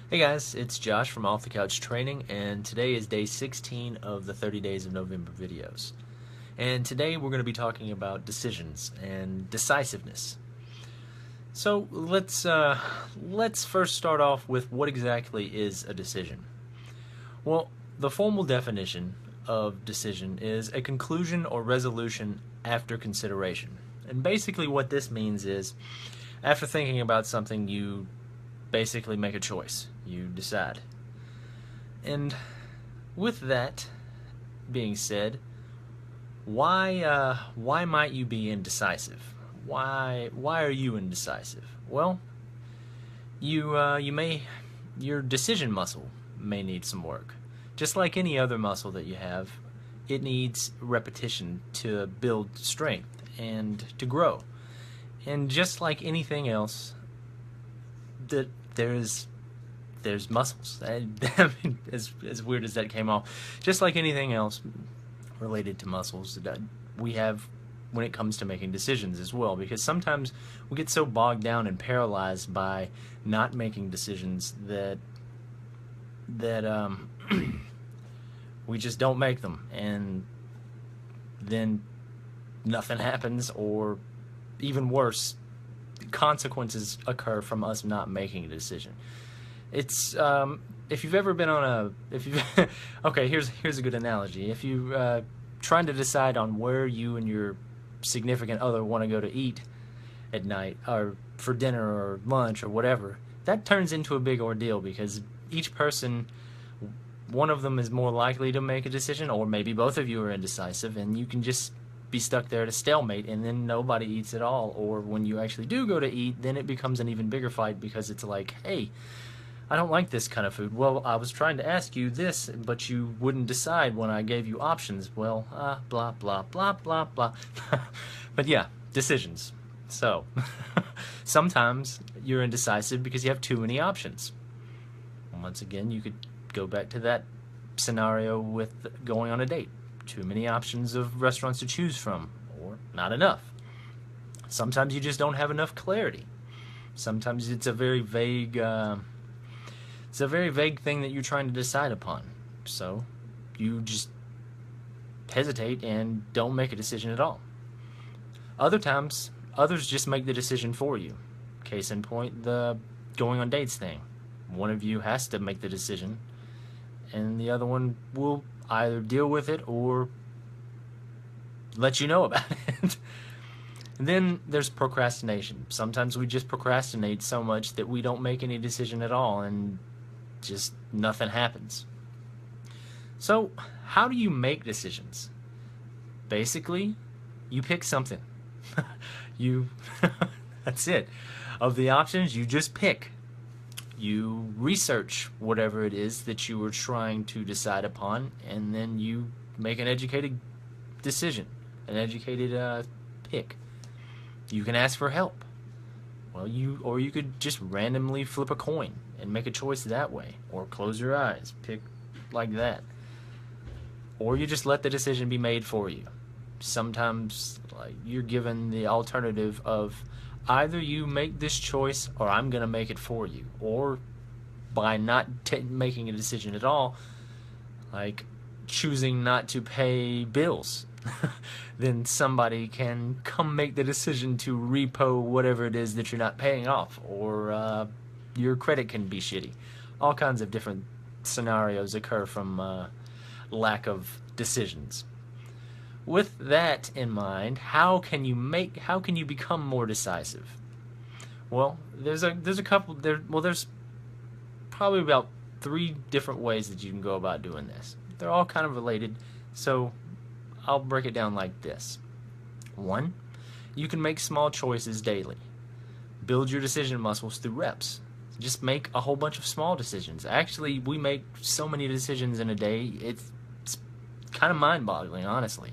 Hey guys, it's Josh from Off the Couch Training, and today is day 16 of the 30 Days of November videos. And today we're going to be talking about decisions and decisiveness. So let's first start off with what exactly is a decision. Well, the formal definition of decision is a conclusion or resolution after consideration. And basically what this means is after thinking about something, you basically make a choice. You decide. And with that being said, why might you be indecisive? Why are you indecisive? Well, you may your decision muscle may need some work. Just like any other muscle that you have, it needs repetition to build strength and to grow. And just like anything else, that there's muscles. I mean, as weird as that came off, just like anything else related to muscles that we have when it comes to making decisions as well, because sometimes we get so bogged down and paralyzed by not making decisions that we just don't make them, and then nothing happens, or even worse, consequences occur from us not making a decision. It's if you've ever been on if you okay, here's a good analogy. If you trying to decide on where you and your significant other want to go to eat at night, or for dinner or lunch or whatever, that turns into a big ordeal because each person, one of them is more likely to make a decision, or maybe both of you are indecisive, and you can just be stuck there at a stalemate, and then nobody eats at all. Or when you actually do go to eat, then it becomes an even bigger fight because it's like, hey, I don't like this kind of food. Well, I was trying to ask you this, but you wouldn't decide when I gave you options. Well, blah, blah, blah, blah, blah. But yeah, decisions. So, sometimes you're indecisive because you have too many options. Once again, you could go back to that scenario with going on a date. Too many options of restaurants to choose from, or not enough. Sometimes you just don't have enough clarity. Sometimes it's a very vague thing that you're trying to decide upon. So you just hesitate and don't make a decision at all. Other times, others just make the decision for you. Case in point, the going on dates thing. One of you has to make the decision, and the other one will either deal with it or let you know about it. And then there's procrastination. Sometimes we just procrastinate so much that we don't make any decision at all, and just nothing happens. So, how do you make decisions? Basically, you pick something. you That's it. Of the options, you just pick. You research whatever it is that you were trying to decide upon, and then you make an educated decision, an educated pick. You can ask for help. Well, you could just randomly flip a coin and make a choice that way, or close your eyes, pick like that. Or you just let the decision be made for you. Sometimes you're given the alternative of either you make this choice or I'm going to make it for you. Or by not making a decision at all, like choosing not to pay bills, then somebody can come make the decision to repo whatever it is that you're not paying off, or your credit can be shitty. All kinds of different scenarios occur from lack of decisions. With that in mind, how can you become more decisive? Well, there's probably about 3 different ways that you can go about doing this. They're all kind of related, so I'll break it down like this. 1, you can make small choices daily. Build your decision muscles through reps. Just make a whole bunch of small decisions. Actually, we make so many decisions in a day, it's kind of mind-boggling, honestly.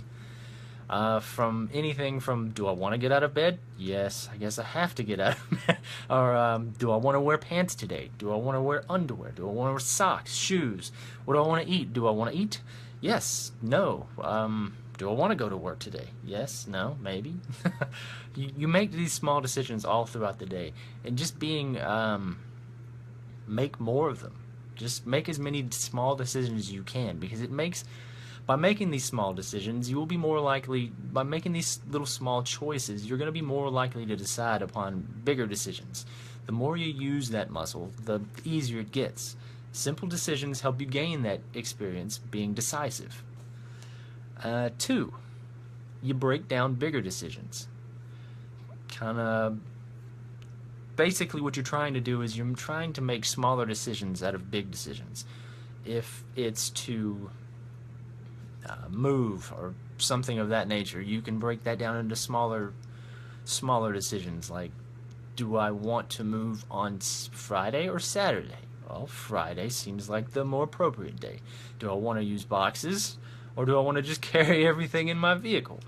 From anything from, do I want to get out of bed? Yes, I guess I have to get out of bed. Or do I want to wear pants today? Do I want to wear underwear? Do I want to wear socks, shoes? What do I want to eat? Do I want to eat? Yes, no. Do I want to go to work today? Yes, no, maybe. You make these small decisions all throughout the day, and just being make more of them. Just make as many small decisions as you can, because by making these small decisions, you will be more likely, by making these little small choices, you're going to be more likely to decide upon bigger decisions. The more you use that muscle, the easier it gets. Simple decisions help you gain that experience being decisive. 2, you break down bigger decisions. Basically what you're trying to do is you're trying to make smaller decisions out of big decisions. If it's to move or something of that nature, you can break that down into smaller decisions, like, do I want to move on Friday or Saturday? Well, Friday seems like the more appropriate day. Do I want to use boxes, or do I want to just carry everything in my vehicle?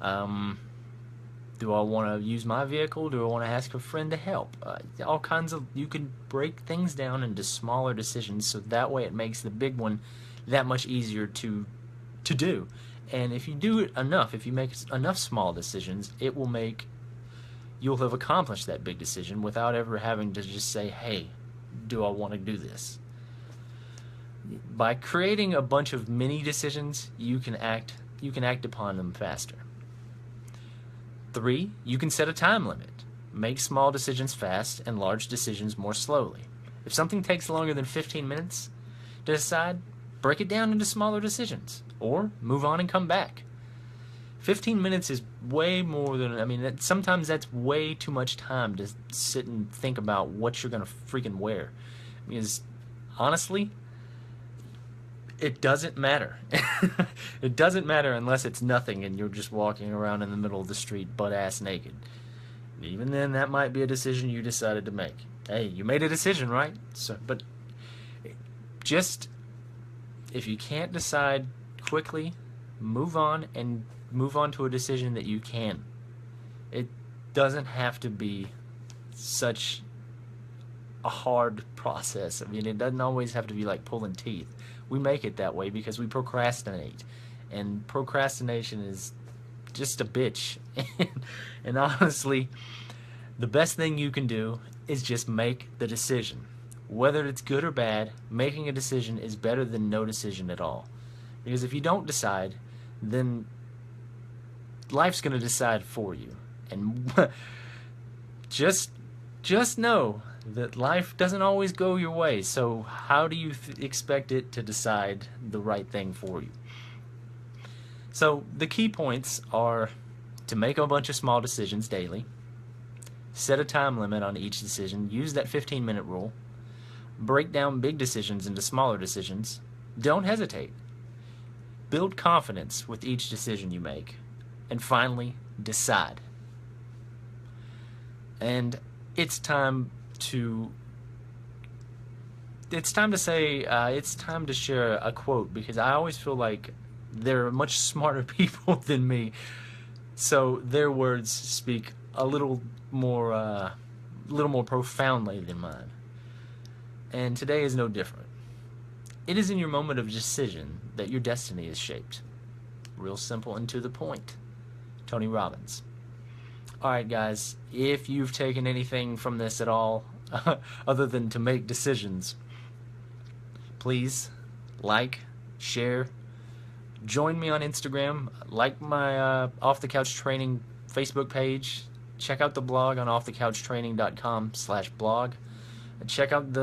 Do I want to use my vehicle? Do I want to ask a friend to help? All kinds of, you can break things down into smaller decisions, so that way it makes the big one that much easier to do. And if you do it enough, if you make enough small decisions, you'll have accomplished that big decision without ever having to just say, hey, do I want to do this? By creating a bunch of mini decisions, you can act upon them faster. 3, you can set a time limit. Make small decisions fast and large decisions more slowly. If something takes longer than 15 minutes to decide, break it down into smaller decisions, or move on and come back. 15 minutes is way more than, sometimes that's way too much time to sit and think about what you're going to freaking wear. Because, honestly, it doesn't matter. It doesn't matter unless it's nothing and you're just walking around in the middle of the street butt-ass naked. Even then, that might be a decision you decided to make. Hey, you made a decision, right? But just, if you can't decide quickly, move on to a decision that you can. It doesn't have to be such a hard process. It doesn't always have to be like pulling teeth. We make it that way because we procrastinate, and procrastination is just a bitch. And honestly, the best thing you can do is just make the decision. Whether it's good or bad, making a decision is better than no decision at all. Because if you don't decide, then life's going to decide for you. And just know that life doesn't always go your way. So how do you expect it to decide the right thing for you? So the key points are to make a bunch of small decisions daily, set a time limit on each decision, use that 15-minute rule, break down big decisions into smaller decisions, don't hesitate, build confidence with each decision you make, and finally, decide. And it's time to share a quote, because I always feel like they're much smarter people than me, so their words speak a little more profoundly than mine. And today is no different. It is in your moment of decision that your destiny is shaped. Real simple and to the point. Tony Robbins. Alright guys, if you've taken anything from this at all, other than to make decisions, please like, share, join me on Instagram, like my Off the Couch Training Facebook page, check out the blog on offthecouchtraining.com/blog, check out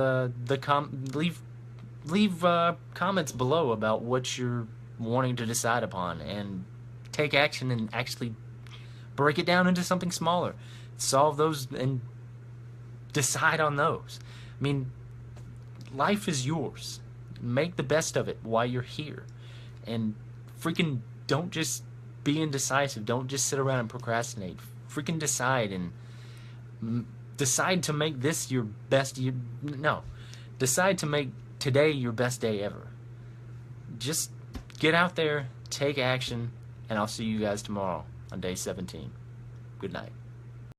leave comments below about what you're wanting to decide upon, and take action and actually break it down into something smaller. Solve those and decide on those. Life is yours. Make the best of it while you're here. And freaking don't just be indecisive. Don't just sit around and procrastinate. Freaking decide, and decide to make this your best. Decide to make today your best day ever. Just get out there, take action, and I'll see you guys tomorrow on day 17. Good night.